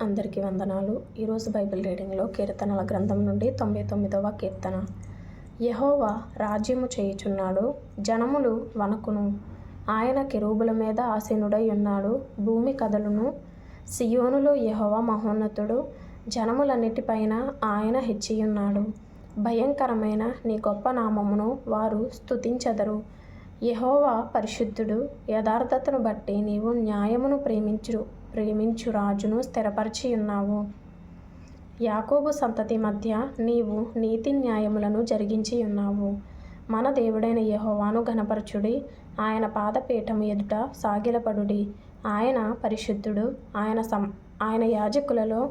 అందరికీ వందనాలు. ఈరోజు బైబిల్ రీడింగ్లో కీర్తనల గ్రంథం నుండి 99వ కీర్తన. యెహోవా రాజ్యము చేయుచున్నాడు, జనములు వణకును. ఆయన కెరూబుల మీద ఆసీనుడై ఉన్నాడు, భూమి కదలును. సియోనులో యెహోవా మహోన్నతుడు, జనములన్నిటిపైన ఆయన హెచ్చియున్నాడు. భయంకరమైన నీ గొప్ప నామమును వారు స్తుతించెదరు. యెహోవా పరిశుద్ధుడు, యథార్థతను బట్టి నీవు న్యాయమును ప్రేమించు రాజును స్థిరపరచి ఉన్నావు. యాకోబు సంతతి మధ్య నీవు నీతి న్యాయములను జరిగించి ఉన్నావు. మన దేవుడైన యెహోవాను ఘనపరచుడి, ఆయన పాదపీఠము ఎదుట సాగిలపడుడి. ఆయన పరిశుద్ధుడు, ఆయన యాజకులలో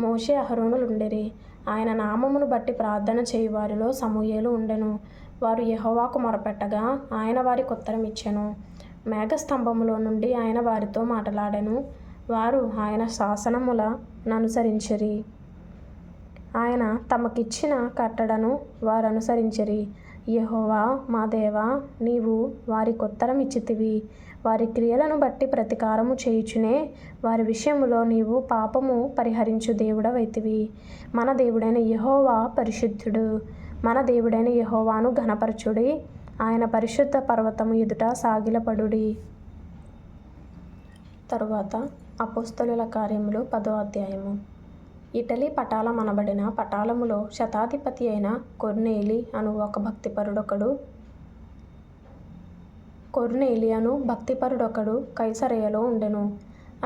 మోషే అహరోనులుండిరి. ఆయన నామమును బట్టి ప్రార్థన చేయువారిలో సమూయేలు ఉండెను. వారు యెహోవాకు మొరపెట్టగా ఆయన వారికి ఉత్తరమిచ్చెను. మేఘస్తంభములో నుండి ఆయన వారితో మాటలాడెను. వారు ఆయన శాసనములననుసరించిరి. ఆయన తమకిచ్చిన కట్టడను వారనుసరించిరి. యెహోవా మా దేవా, నీవు వారికొత్తరమిచ్చితివి. వారి క్రియలను బట్టి ప్రతీకారము చేయుచునే వారి విషయములో నీవు పాపము పరిహరించు దేవుడవైతివి. మన దేవుడైన యెహోవా పరిశుద్ధుడు. మన దేవుడైన యెహోవాను ఘనపరచుడి, ఆయన పరిశుద్ధ పర్వతము ఎదుట సాగిలపడుడి. తరువాత అపోస్తలుల కార్యములు 10వ అధ్యాయము. ఇటలీ పటాలమనబడిన పటాలములో శతాధిపతి అయిన కొర్నేలి అను భక్తిపరుడొకడు కైసరయలో ఉండెను.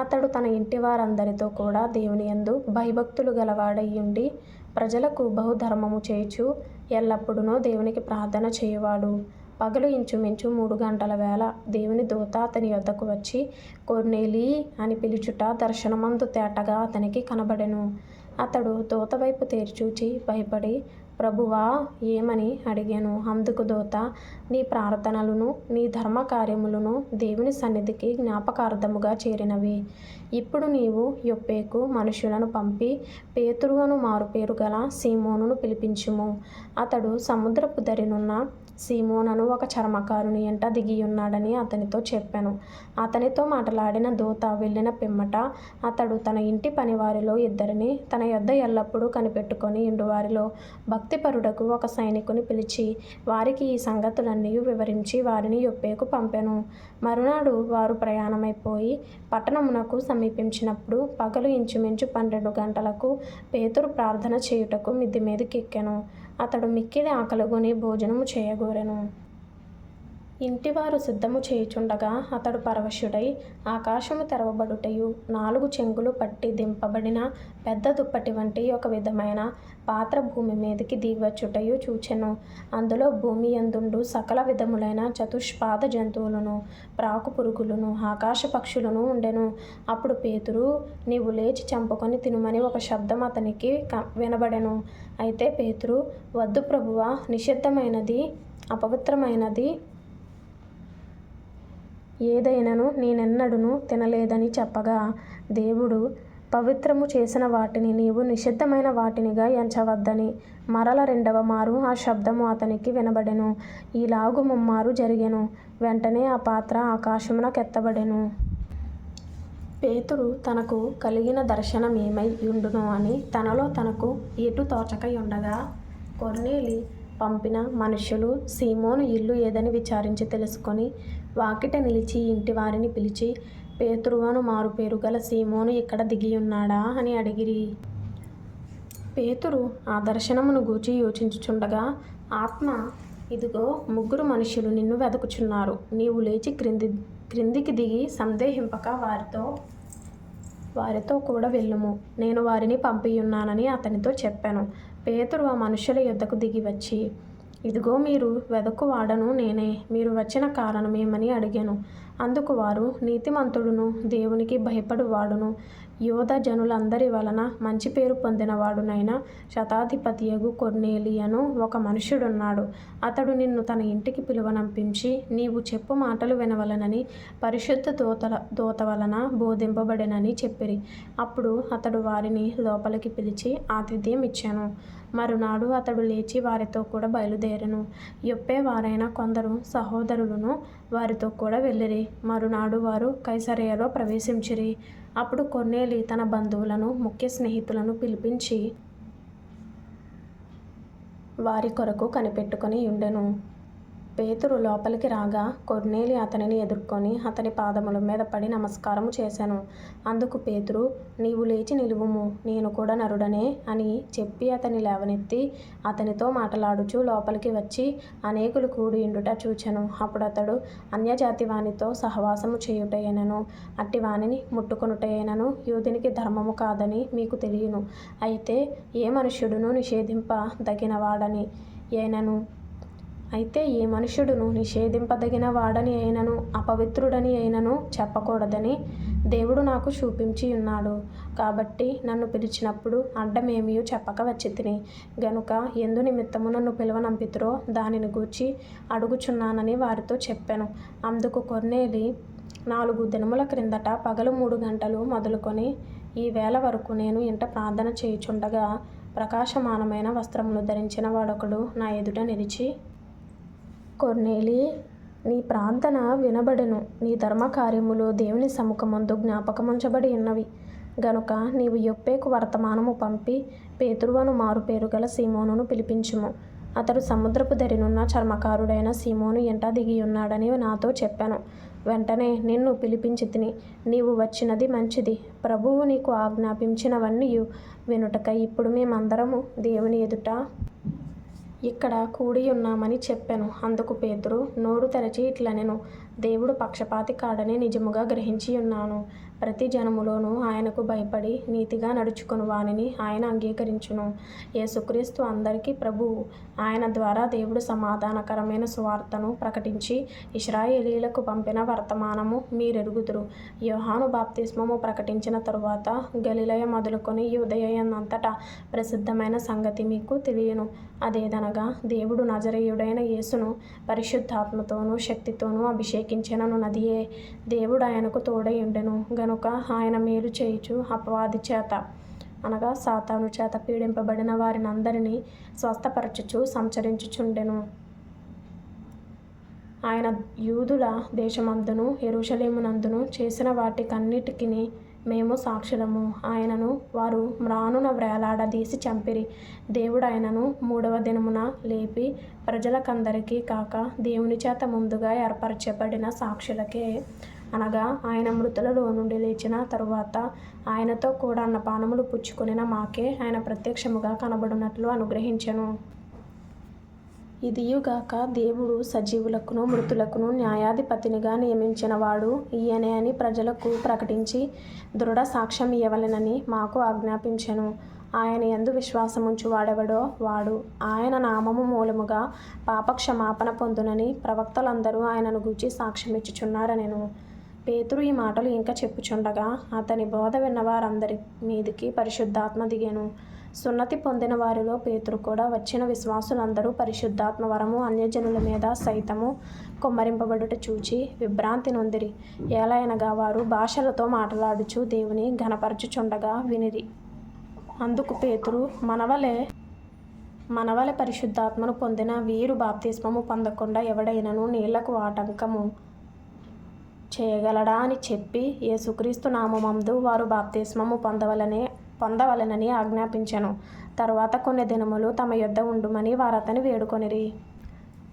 అతడు తన ఇంటి వారందరితో కూడా దేవుని యందు భయభక్తులు గలవాడైయుండి ప్రజలకు బహుధర్మము చేయుచు ఎల్లప్పుడూ దేవునికి ప్రార్థన చేయువాడు. పగలు ఇంచుమించు 3 గంటల వేళ దేవుని దూత అతని యొద్దకు వచ్చి, కొర్నేలీ అని పిలుచుట దర్శనమందు తేటగా అతనికి కనబడెను. అతడు దూత వైపు తేరిచూచి భయపడి, ప్రభువా ఏమని అడిగాను. అందుకు దూత, నీ ప్రార్థనలను నీ ధర్మకార్యములను దేవుని సన్నిధికి జ్ఞాపకార్థముగా చేరినవి. ఇప్పుడు నీవు యొప్పేకు మనుషులను పంపి పేతురు అను మారుపేరు గల సీమోనును పిలిపించుము. అతడు సముద్రపు దరినున్న సీమోనను ఒక చర్మకారుని ఎంట దిగియున్నాడని అతనితో చెప్పెను. అతనితో మాటలాడిన దూత వెళ్ళిన పిమ్మట అతడు తన ఇంటి పనివారిలో 2 తన యొద్ద ఎల్లప్పుడూ కనిపెట్టుకొని ఇండువారిలో భక్తిపరుడకు ఒక సైనికుని పిలిచి వారికి ఈ సంగతులన్నీ వివరించి వారిని యొప్పేకు పంపెను. మరునాడు వారు ప్రయాణమైపోయి పట్టణమునకు సమీపించినప్పుడు పగలు ఇంచుమించు 12 గంటలకు పేతురు ప్రార్థన చేయుటకు మిద్ది మీదకెక్కెను. అతడు మిక్కిలి ఆకలిగొని భోజనము చేయగోరెను. ఇంటివారు సిద్ధము చేయుచుండగా అతడు పరవశుడై ఆకాశము తెరవబడుటయు 4 చెంగులు పట్టి దింపబడిన పెద్ద దుప్పటి వంటి ఒక విధమైన పాత్ర భూమి మీదకి దిగివచ్చుటయు చూచెను. అందులో భూమి యందుండు సకల విధములైన చతుష్పాద జంతువులను, ప్రాకు పురుగులను, ఆకాశ పక్షులను ఉండెను. అప్పుడు పేతురు, నీవు లేచి చంపుకొని తినుమని ఒక శబ్దం అతనికి వినబడెను. అయితే పేతురు, వద్దు ప్రభువా, నిషిద్ధమైనది అపవిత్రమైనది ఏదైనను నేనెన్నడూను తినలేదని చెప్పగా, దేవుడు పవిత్రము చేసిన వాటిని నీవు నిషిద్ధమైన వాటినిగా ఎంచవద్దని మరల 2వ మారు ఆ శబ్దము అతనికి వినబడెను. ఈలాగు ముమ్మారు జరిగెను. వెంటనే ఆ పాత్ర ఆకాశమునకెత్తబడెను. పేతురు తనకు కలిగిన దర్శనమేమై యుండునో అని తనలో తనకు ఎటు తోచకయుండగా, కొర్నేలి పంపిన మనుష్యులు సీమోను ఇల్లు ఏదని విచారించి తెలుసుకొని వాకిట నిలిచి ఇంటి వారిని పిలిచి, పేతురు అను మారుపేరు గల సీమోను ఇక్కడ దిగియున్నాడా అని అడిగిరి. పేతురు ఆ దర్శనమును గూర్చి యోచించుచుండగా ఆత్మ, ఇదిగో 3 మనుష్యులు నిన్ను వెదకుచున్నారు. నీవు లేచి క్రిందికి దిగి సందేహింపక వారితో కూడా వెళ్ళుము. నేను వారిని పంపియున్నానని అతనితో చెప్పెను. పేతురు ఆ మనుష్యుల యొద్దకు దిగి వచ్చి, ఇదిగో మీరు వెదకువాడను నేనే. మీరు వచ్చిన కారణమేమని అడిగాను. అందుకు వారు, నీతిమంతుడును దేవునికి భయపడువాడును యూదా జనులందరి వలన మంచి పేరు పొందినవాడునైన శతాధిపతియగు కొర్నేలి అను ఒక మనుష్యుడున్నాడు. అతడు నిన్ను తన ఇంటికి పిలువనంపించి నీవు చెప్పు మాటలు వినవలనని పరిశుద్ధ దూత వలన బోధింపబడెనని చెప్పిరి. అప్పుడు అతడు వారిని లోపలికి పిలిచి ఆతిథ్యం ఇచ్చెను. మరునాడు అతడు లేచి వారితో కూడా బయలుదేరెను. యొప్పే వారైన కొందరు సహోదరులను వారితో కూడా వెళ్ళిరి. మరునాడు వారు కైసరయలో ప్రవేశించిరి. అప్పుడు కొర్నేలి తన బంధువులను, ముఖ్య స్నేహితులను పిలిపించి వారి కొరకు కనిపెట్టుకొని ఉండెను. పేతురు లోపలికి రాగా కొర్నేలి అతనిని ఎదుర్కొని అతని పాదముల మీద పడి నమస్కారము చేశాను. అందుకు పేతురు, నీవు లేచి నిలువుము, నేను కూడా నరుడనే అని చెప్పి అతని లేవనెత్తి అతనితో మాటలాడుచు లోపలికి వచ్చి అనేకులు కూడి ఉండుట చూచెను. అప్పుడు అతడు అన్యజాతి వానితో సహవాసము చేయుటైనను అట్టి వానిని ముట్టుకొనుటైనను యూదునికి ధర్మము కాదని మీకు తెలియను. అయితే ఏ మనుష్యుడును నిషేధింపదగిన వాడని అయినను అపవిత్రుడని అయినను చెప్పకూడదని దేవుడు నాకు చూపించి ఉన్నాడు. కాబట్టి నన్ను పిలిచినప్పుడు అడ్డమేమియూ చెప్పక వచ్చితిని. గనుక ఎందు నిమిత్తము నన్ను పిలువనంపితురో దానిని గూర్చి అడుగుచున్నానని వారితో చెప్పాను. అందుకు కొర్నేలి, 4 దినముల క్రిందట పగలు 3 గంటలు మొదలుకొని ఈ వేళ వరకు నేను ఇంట ప్రార్థన చేయుచుండగా ప్రకాశమానమైన వస్త్రములు ధరించిన వాడొకడు నా ఎదుట నిలిచి, కొర్నేలి, నీ ప్రార్థన వినబడెను. నీ ధర్మకార్యములు దేవుని సముఖమందు జ్ఞాపకముంచబడి ఉన్నవి. గనుక నీవు యొప్పేకు వర్తమానము పంపి పేతురువను మారుపేరు గల సీమోనును పిలిపించుము. అతడు సముద్రపు దరినున్న చర్మకారుడైన సీమోను ఎంట దిగియున్నాడని నాతో చెప్పాను. వెంటనే నిన్ను పిలిపించితిని. నీవు వచ్చినది మంచిది. ప్రభువు నీకు ఆజ్ఞాపించినవన్నీ వినుటకై ఇప్పుడు మేమందరము దేవుని ఎదుట ఇక్కడ కూడి ఉన్నామని చెప్పాను. అందుకు పేతురు నోరు తెరచి ఇట్లనెను, దేవుడు పక్షపాతి కాడని నిజముగా గ్రహించి ఉన్నాను. ప్రతి జనములోనూ ఆయనకు భయపడి నీతిగా నడుచుకుని వానిని ఆయన అంగీకరించును. యేసుక్రీస్తు అందరికీ ప్రభువు. ఆయన ద్వారా దేవుడు సమాధానకరమైన సువార్తను ప్రకటించి ఇశ్రాయేలీయులకు పంపిన వర్తమానము మీరెరుగుదురు. యోహాను బాప్తిస్మము ప్రకటించిన తరువాత గలిలయ మొదలుకొని యూదయయందంతటా ప్రసిద్ధమైన సంగతి మీకు తెలియను. అదేదనగా దేవుడు నజరేయుడైన యేసును పరిశుద్ధాత్మతోనూ శక్తితోనూ అభిషేకించెనను నదియే. దేవుడు ఆయనకు తోడై ఉండెను. గనుక ఆయన మేలు చేయుచు అపవాది చేత అనగా సాతాను చేత పీడింపబడిన వారినందరినీ స్వస్థపరచుచు సంచరించుచుండెను. ఆయన యూదుల దేశమందును యెరూషలేమునందును చేసిన వాటికన్నిటికిని మేము సాక్షులము. ఆయనను వారు మ్రానున వ్రేలాడదీసి చంపిరి. దేవుడు ఆయనను 3వ దినమున లేపి ప్రజలకందరికీ కాక దేవుని చేత ముందుగా ఏర్పరచబడిన సాక్షులకే, అనగా ఆయన మృతులలో నుండి లేచిన తరువాత ఆయనతో కూడా అన్నపానములు పుచ్చుకొనిన మాకే ఆయన ప్రత్యక్షముగా కనబడినట్లు అనుగ్రహించెను. ఇదియుగాక దేవుడు సజీవులకును మృతులకును న్యాయాధిపతినిగా నియమించిన వాడు ఈయనే అని ప్రజలకు ప్రకటించి దృఢ సాక్ష్యం ఇయ్యవలెనని మాకు ఆజ్ఞాపించెను. ఆయన యందు విశ్వాసముంచు వాడెవడో వాడు ఆయన నామము మూలముగా పాపక్షమాపణ పొందునని ప్రవక్తలందరూ ఆయనను గూర్చి సాక్ష్యమిచ్చుచున్నారనెను. పేతురు ఈ మాటలు ఇంకా చెప్పుచుండగా అతని బోధ విన్నవారందరి మీదికి పరిశుద్ధాత్మ దిగెను. సున్నతి పొందిన వారిలో పేతురు కూడా వచ్చిన విశ్వాసులందరూ పరిశుద్ధాత్మ వరము అన్యజనుల మీద సైతము కుమ్మరింపబడుట చూచి విభ్రాంతి నొందిరి. ఏలయనగా వారు భాషలతో మాట్లాడుచు దేవుని ఘనపరచుచుండగా వినిరి. అందుకు పేతురు, మనవలె పరిశుద్ధాత్మను పొందిన వీరు బాప్తిస్మము పొందకుండా ఎవడైనను నీళ్లకు ఆటంకము చేయగలడా అని చెప్పి యేసుక్రీస్తు నామమందు వారు బాప్తిస్మము పొందవలెనని ఆజ్ఞాపించెను. తరువాత కొన్ని దినములు తమ యొద్ద ఉండుమని వారతని వేడుకొనిరి.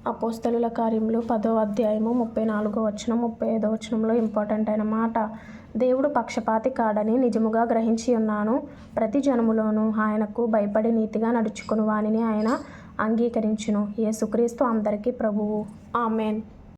అపోస్తలుల కార్యములు 10వ అధ్యాయము 34వ వచనం 35వ వచనంలో ఇంపార్టెంట్ అయిన మాట, దేవుడు పక్షపాతి కాడని నిజముగా గ్రహించి ఉన్నాను. ప్రతి జనములోనూ ఆయనకు భయపడి నీతిగా నడుచుకుని వానిని ఆయన అంగీకరించును. యేసుక్రీస్తు అందరికీ ప్రభువు. ఆమెన్.